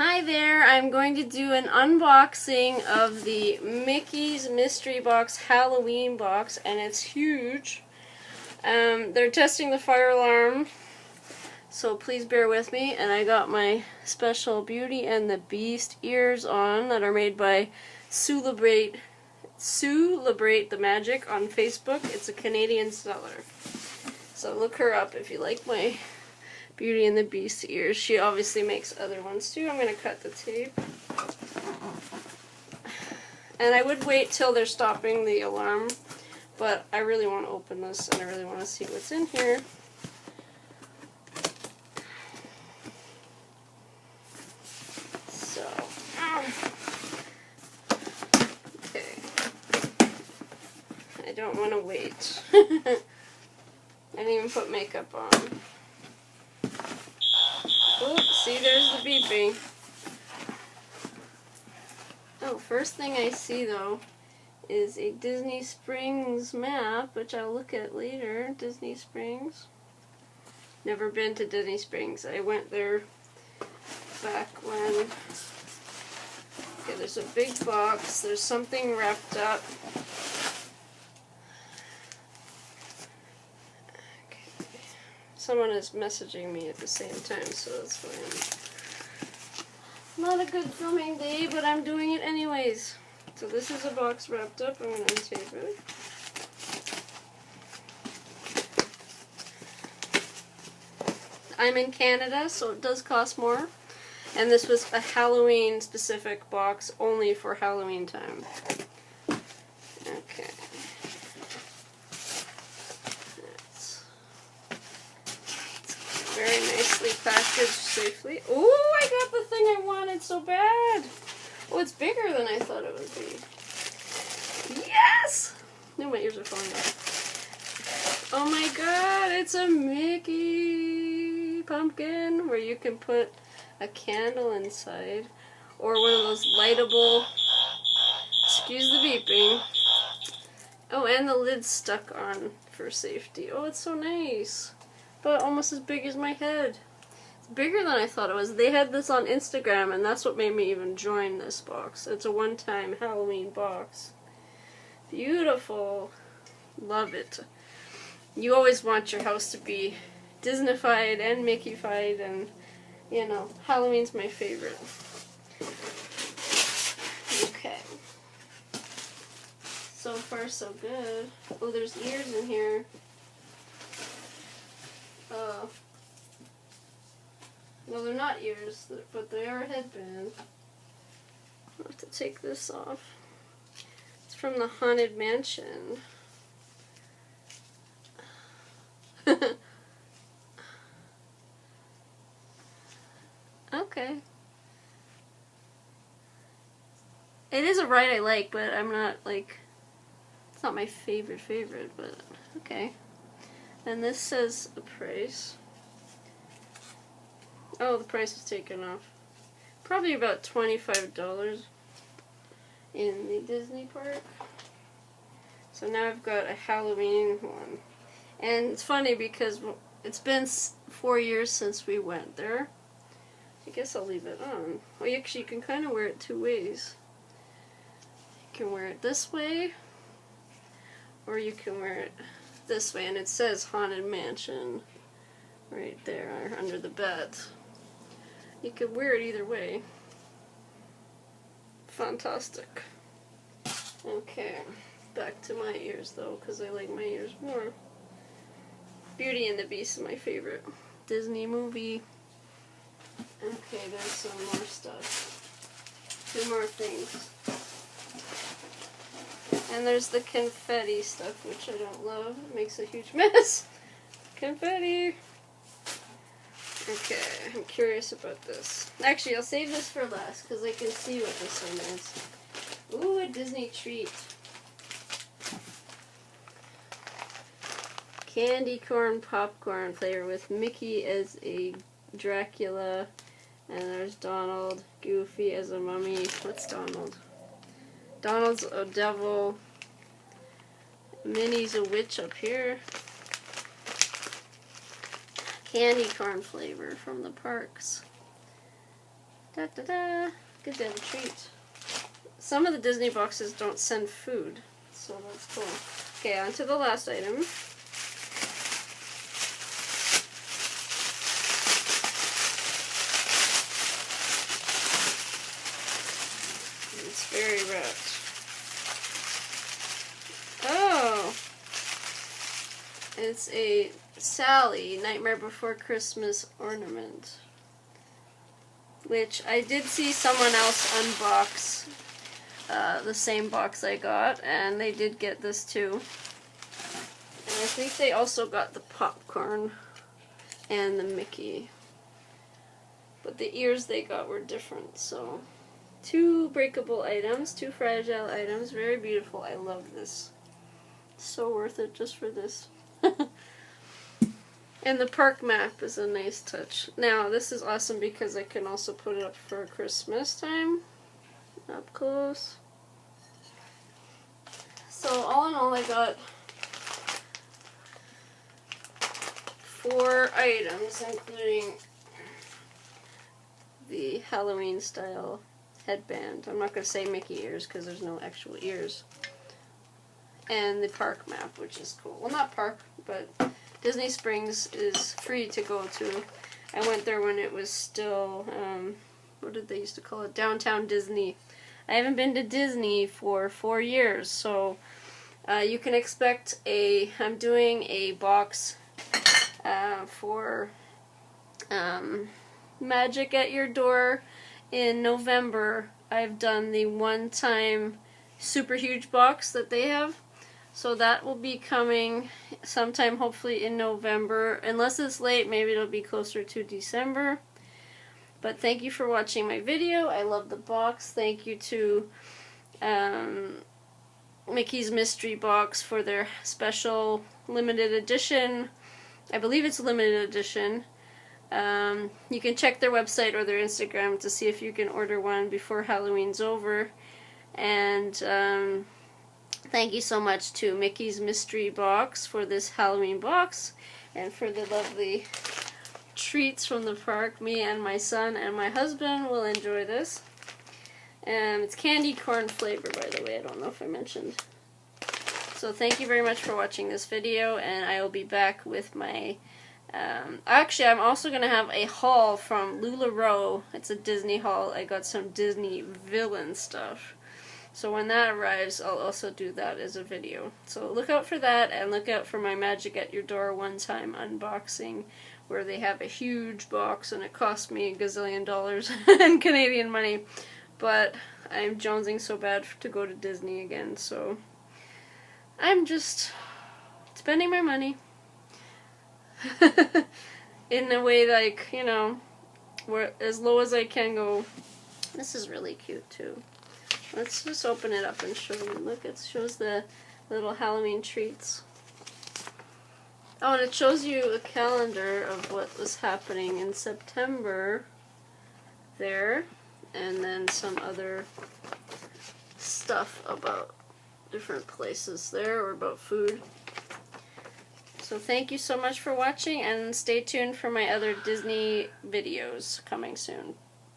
Hi there, I'm going to do an unboxing of the Mickey's Mystery Box Halloween box, and it's huge. They're testing the fire alarm, so please bear with me. And I got my special Beauty and the Beast ears on that are made by Celebrate the Magic on Facebook. It's a Canadian seller, so look her up if you like my Beauty and the Beast ears. She obviously makes other ones too. I'm going to cut the tape. And I would wait till they're stopping the alarm, but I really want to open this and I really want to see what's in here. So, okay. I don't want to wait. I didn't even put makeup on. Oh, see, there's the beeping. Oh, first thing I see, though, is a Disney Springs map, which I'll look at later. Disney Springs. Never been to Disney Springs. I went there back when... Okay, there's a big box. There's something wrapped up. Someone is messaging me at the same time, so that's fine. Not a good filming day, but I'm doing it anyways. So this is a box wrapped up. I'm going to untape it. I'm in Canada, so it does cost more. And this was a Halloween specific box, only for Halloween time. Okay. Very nicely packaged safely. Oh, I got the thing I wanted so bad. Oh, it's bigger than I thought it would be. Yes! No, my ears are falling off. Oh my god, it's a Mickey pumpkin where you can put a candle inside. Or one of those lightable... Excuse the beeping. Oh, and the lid's stuck on for safety. Oh, it's so nice. But almost as big as my head. It's bigger than I thought it was. They had this on Instagram, and that's what made me even join this box. It's a one-time Halloween box. Beautiful. Love it. You always want your house to be Disneyfied and Mickeyfied, and, you know, Halloween's my favorite. Okay. So far, so good. Oh, there's ears in here. No, they're not ears, but they are a headband. I'll have to take this off. It's from the Haunted Mansion. Okay. It is a ride I like, but I'm not, like, it's not my favorite, but okay. And this says a price. Oh, the price was taken off. Probably about $25 in the Disney park. So now I've got a Halloween one. And it's funny because it's been 4 years since we went there. I guess I'll leave it on. Well, actually, you can kind of wear it two ways. You can wear it this way, or you can wear it this way, and it says Haunted Mansion right there under the bed. You could wear it either way. Fantastic. Okay, back to my ears though, because I like my ears more. Beauty and the Beast is my favorite Disney movie. Okay, there's some more stuff. Two more things. And there's the confetti stuff, which I don't love. It makes a huge mess. Confetti. Okay, I'm curious about this. Actually, I'll save this for last, because I can see what this one is. Ooh, a Disney treat. Candy corn popcorn flavor with Mickey as a Dracula. And there's Donald, Goofy as a mummy. What's Donald? Donald's a devil. Minnie's a witch up here. Candy corn flavor from the parks. Da da da. Good to have a treat. Some of the Disney boxes don't send food, so that's cool. Okay, on to the last item. It's very wrapped. Oh! It's a Sally Nightmare Before Christmas ornament, which I did see someone else unbox the same box I got, and they did get this too. And I think they also got the popcorn and the Mickey. But the ears they got were different, so 2 breakable items, 2 fragile items, very beautiful. I love this. So worth it just for this. And the park map is a nice touch. Now, this is awesome because I can also put it up for Christmas time. Up close. So, all in all, I got 4 items, including the Halloween style headband. I'm not going to say Mickey ears because there's no actual ears. And the park map, which is cool. Well, not park, but Disney Springs is free to go to. I went there when it was still, what did they used to call it? Downtown Disney. I haven't been to Disney for 4 years, so you can expect I'm doing a box for Magic at Your Door in November. I've done the one-time super huge box that they have. So that will be coming sometime hopefully in November. Unless it's late, maybe it'll be closer to December. But thank you for watching my video. I love the box. Thank you to Mickey's Mystery Box for their special limited edition. I believe it's a limited edition. You can check their website or their Instagram to see if you can order one before Halloween's over. And thank you so much to Mickey's Mystery Box for this Halloween box and for the lovely treats from the park. Me and my son and my husband will enjoy this. It's candy corn flavor, by the way. I don't know if I mentioned. So thank you very much for watching this video, and I will be back with my... actually, I'm also going to have a haul from LuLaRoe. It's a Disney haul. I got some Disney villain stuff. So when that arrives, I'll also do that as a video. So look out for that, and look out for my Magic at Your Door one-time unboxing, where they have a huge box, and it cost me a gazillion dollars in Canadian money. But I'm jonesing so bad to go to Disney again, so I'm just spending my money in a way, like, you know, where as low as I can go. This is really cute too. Let's just open it up and show them. Look, it shows the little Halloween treats. Oh, and it shows you a calendar of what was happening in September there, and then some other stuff about different places there, or about food. So thank you so much for watching, and stay tuned for my other Disney videos coming soon.